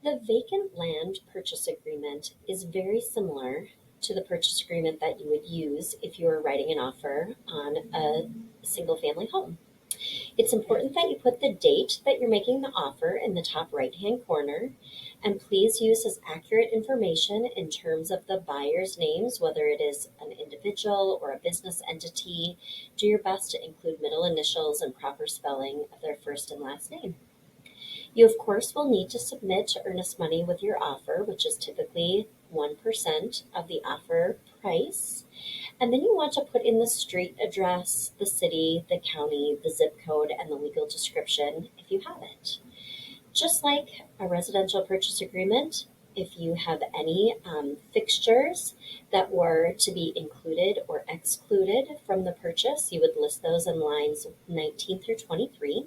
The vacant land purchase agreement is very similar to the purchase agreement that you would use if you were writing an offer on a single family home. It's important that you put the date that you're making the offer in the top right-hand corner, and please use as accurate information in terms of the buyer's names, whether it is an individual or a business entity. Do your best to include middle initials and proper spelling of their first and last name. You, of course, will need to submit earnest money with your offer, which is typically 1% of the offer price. And then you want to put in the street address, the city, the county, the zip code, and the legal description if you have it. Just like a residential purchase agreement, if you have any fixtures that were to be included or excluded from the purchase, you would list those in lines 19 through 23.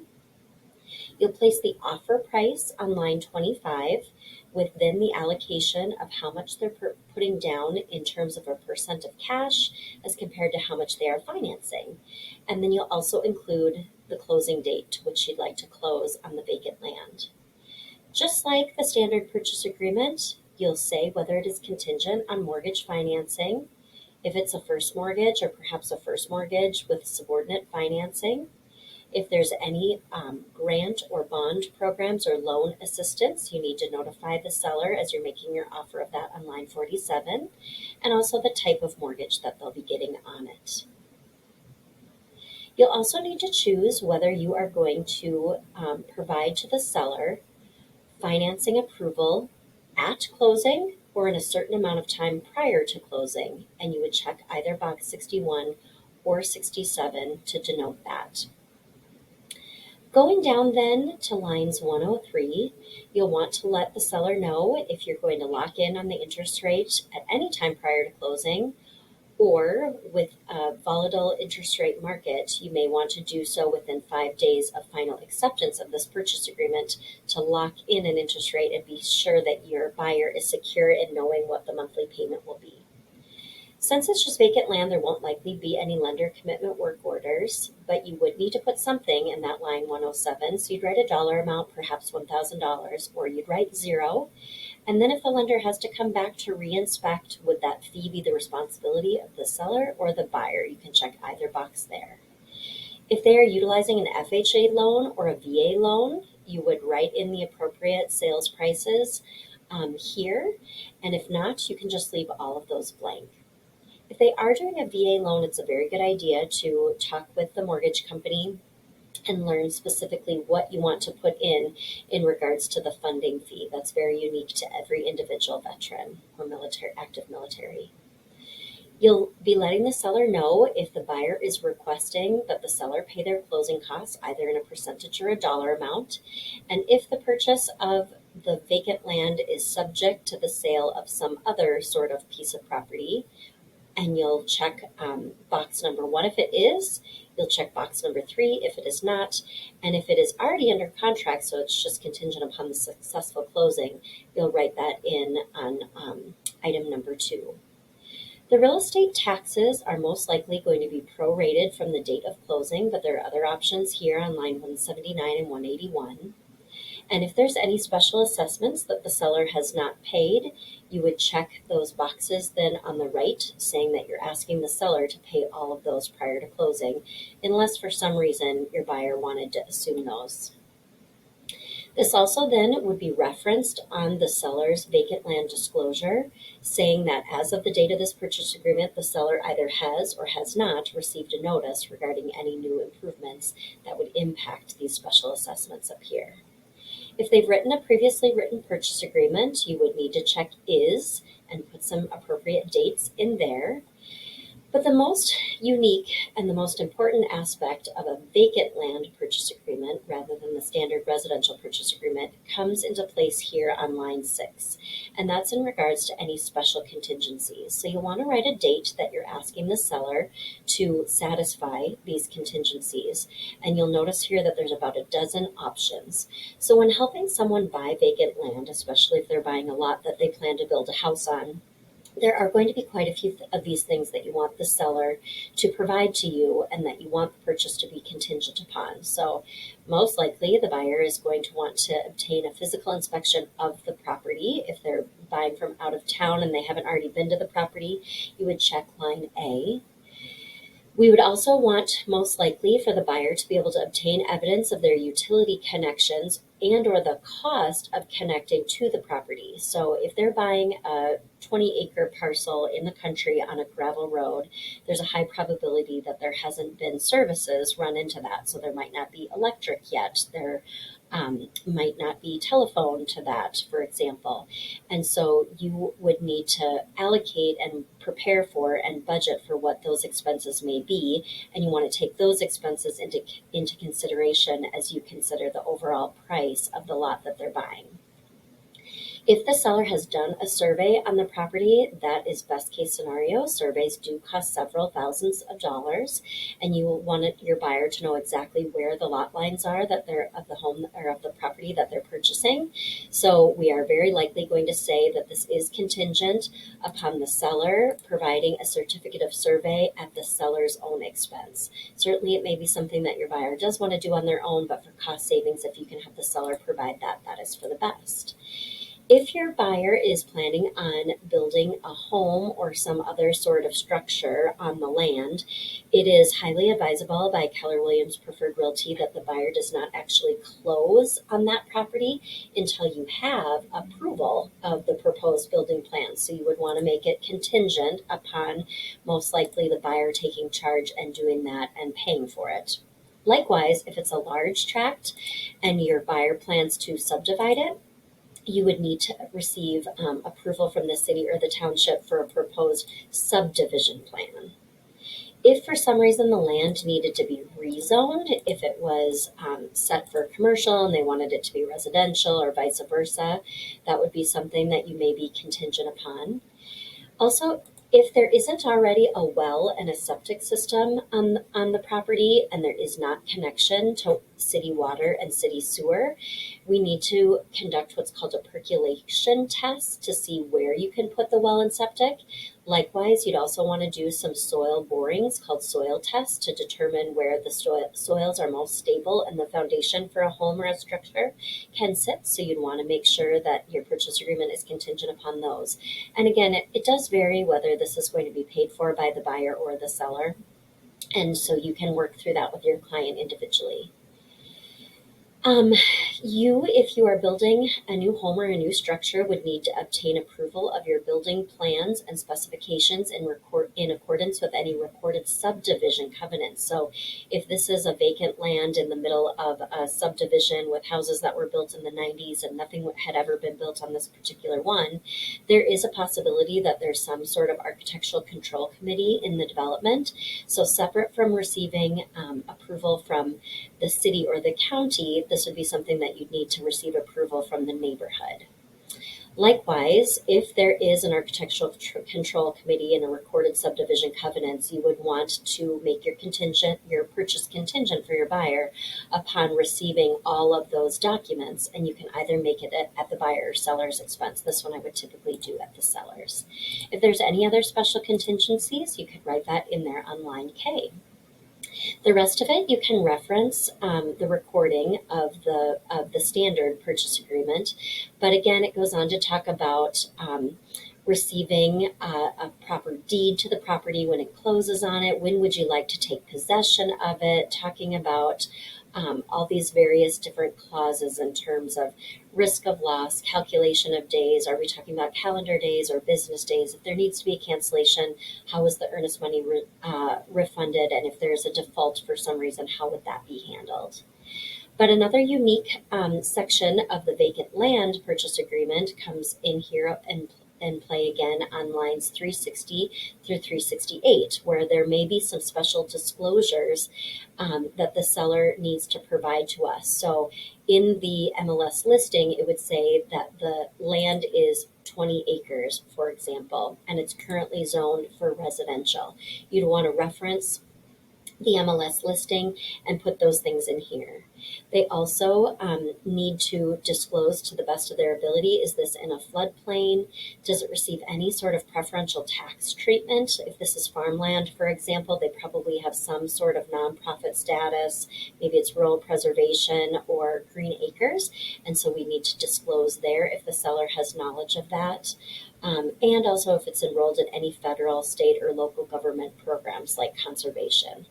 You'll place the offer price on line 25 within the allocation of how much they're putting down in terms of a percent of cash as compared to how much they are financing. And then you'll also include the closing date to which you'd like to close on the vacant land. Just like the standard purchase agreement, you'll say whether it is contingent on mortgage financing, if it's a first mortgage or perhaps a first mortgage with subordinate financing, if there's any grant or bond programs or loan assistance, you need to notify the seller as you're making your offer of that on line 47, and also the type of mortgage that they'll be getting on it. You'll also need to choose whether you are going to provide to the seller financing approval at closing or in a certain amount of time prior to closing, and you would check either box 61 or 67 to denote that. Going down then to lines 103, you'll want to let the seller know if you're going to lock in on the interest rate at any time prior to closing, or with a volatile interest rate market, you may want to do so within 5 days of final acceptance of this purchase agreement to lock in an interest rate and be sure that your buyer is secure in knowing what the monthly payment will be. Since it's just vacant land, there won't likely be any lender commitment work orders, but you would need to put something in that line 107. So you'd write a dollar amount, perhaps $1,000, or you'd write zero. And then if the lender has to come back to re-inspect, would that fee be the responsibility of the seller or the buyer? You can check either box there. If they are utilizing an FHA loan or a VA loan, you would write in the appropriate sales prices here. And if not, you can just leave all of those blank. If they are doing a VA loan, it's a very good idea to talk with the mortgage company and learn specifically what you want to put in regards to the funding fee. That's very unique to every individual veteran or active military. You'll be letting the seller know if the buyer is requesting that the seller pay their closing costs, either in a percentage or a dollar amount, and if the purchase of the vacant land is subject to the sale of some other sort of piece of property. And you'll check box number 1 if it is, you'll check box number 3 if it is not, and if it is already under contract, so it's just contingent upon the successful closing, you'll write that in on item number 2. The real estate taxes are most likely going to be prorated from the date of closing, but there are other options here on line 179 and 181. And if there's any special assessments that the seller has not paid, you would check those boxes then on the right, saying that you're asking the seller to pay all of those prior to closing, unless for some reason your buyer wanted to assume those. This also then would be referenced on the seller's vacant land disclosure, saying that as of the date of this purchase agreement, the seller either has or has not received a notice regarding any new improvements that would impact these special assessments up here. If they've written a previously written purchase agreement, you would need to check is and put some appropriate dates in there. But the most unique and the most important aspect of a vacant land purchase agreement, rather than the standard residential purchase agreement, comes into place here on line 6. And that's in regards to any special contingencies. So you'll want to write a date that you're asking the seller to satisfy these contingencies. And you'll notice here that there's about a dozen options. So when helping someone buy vacant land, especially if they're buying a lot that they plan to build a house on, there are going to be quite a few of these things that you want the seller to provide to you and that you want the purchase to be contingent upon. So most likely the buyer is going to want to obtain a physical inspection of the property. If they're buying from out of town and they haven't already been to the property, you would check line A. We would also want, most likely, for the buyer to be able to obtain evidence of their utility connections and or the cost of connecting to the property. So if they're buying a 20-acre parcel in the country on a gravel road, there's a high probability that there hasn't been services run into that. So there might not be electric yet. There might not be telephone to that, for example. And so you would need to allocate and prepare for and budget for what those expenses may be. And you want to take those expenses into consideration as you consider the overall price of the lot that they're buying. If the seller has done a survey on the property, that is best case scenario. Surveys do cost several thousands of dollars, and you will want your buyer to know exactly where the lot lines are that they're of the home or of the property that they're purchasing. So we are very likely going to say that this is contingent upon the seller providing a certificate of survey at the seller's own expense. Certainly it may be something that your buyer does want to do on their own, but for cost savings, if you can have the seller provide that, that is for the best. If your buyer is planning on building a home or some other sort of structure on the land, it is highly advisable by Keller Williams Preferred Realty that the buyer does not actually close on that property until you have approval of the proposed building plan. So you would want to make it contingent upon most likely the buyer taking charge and doing that and paying for it. Likewise, if it's a large tract and your buyer plans to subdivide it, you would need to receive approval from the city or the township for a proposed subdivision plan. If for some reason the land needed to be rezoned, if it was set for commercial and they wanted it to be residential or vice versa, that would be something that you may be contingent upon. Also, if there isn't already a well and a septic system on the property and there is not connection to city water and city sewer, we need to conduct what's called a percolation test to see where you can put the well and septic. Likewise, you'd also want to do some soil borings called soil tests to determine where the soils are most stable and the foundation for a home or a structure can sit. So you'd want to make sure that your purchase agreement is contingent upon those. And again, it does vary whether this is going to be paid for by the buyer or the seller. And so you can work through that with your client individually. If you are building a new home or a new structure, would need to obtain approval of your building plans and specifications in accordance with any recorded subdivision covenants. So if this is a vacant land in the middle of a subdivision with houses that were built in the 90s and nothing had ever been built on this particular one, there is a possibility that there's some sort of architectural control committee in the development. So separate from receiving approval from the city or the county, this would be something that you'd need to receive approval from the neighborhood. Likewise, if there is an architectural control committee and a recorded subdivision covenants, you would want to make your purchase contingent for your buyer upon receiving all of those documents, and you can either make it at the buyer or seller's expense. This one I would typically do at the seller's. If there's any other special contingencies, you could write that in there on line K. The rest of it, you can reference the recording of the standard purchase agreement. But again, it goes on to talk about receiving a proper deed to the property when it closes on it. When would you like to take possession of it? Talking about all these various different clauses in terms of risk of loss, calculation of days. Are we talking about calendar days or business days? If there needs to be a cancellation, how is the earnest money refunded? And if there's a default for some reason, how would that be handled? But another unique section of the vacant land purchase agreement comes in here and play again on lines 360 through 368, where there may be some special disclosures that the seller needs to provide to us. So in the MLS listing, it would say that the land is 20 acres, for example, and it's currently zoned for residential. You'd want to reference the MLS listing and put those things in here. They also need to disclose to the best of their ability, is this in a floodplain? Does it receive any sort of preferential tax treatment? If this is farmland, for example, they probably have some sort of nonprofit status. Maybe it's rural preservation or green acres. And so we need to disclose there if the seller has knowledge of that. And also if it's enrolled in any federal, state, or local government programs like conservation.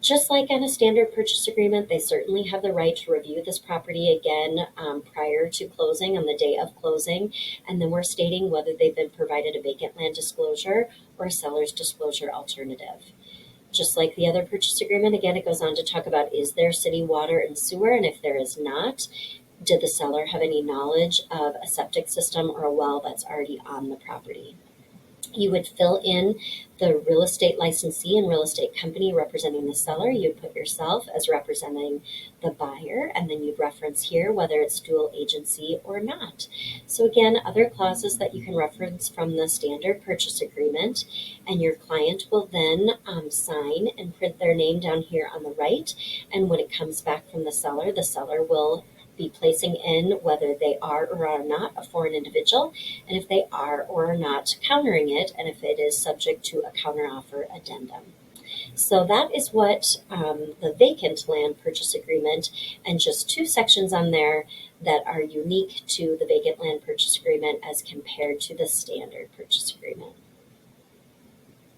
Just like on a standard purchase agreement, they certainly have the right to review this property again prior to closing, on the day of closing. And then we're stating whether they've been provided a vacant land disclosure or a seller's disclosure alternative. Just like the other purchase agreement, again, it goes on to talk about, is there city water and sewer? And if there is not, did the seller have any knowledge of a septic system or a well that's already on the property? You would fill in the real estate licensee and real estate company representing the seller. You'd put yourself as representing the buyer, and then you'd reference here whether it's dual agency or not. So again, other clauses that you can reference from the standard purchase agreement, and your client will then sign and print their name down here on the right. And when it comes back from the seller will be placing in whether they are or are not a foreign individual, and if they are or are not countering it, and if it is subject to a counteroffer addendum. So that is what the vacant land purchase agreement, and just two sections on there that are unique to the vacant land purchase agreement as compared to the standard purchase agreement.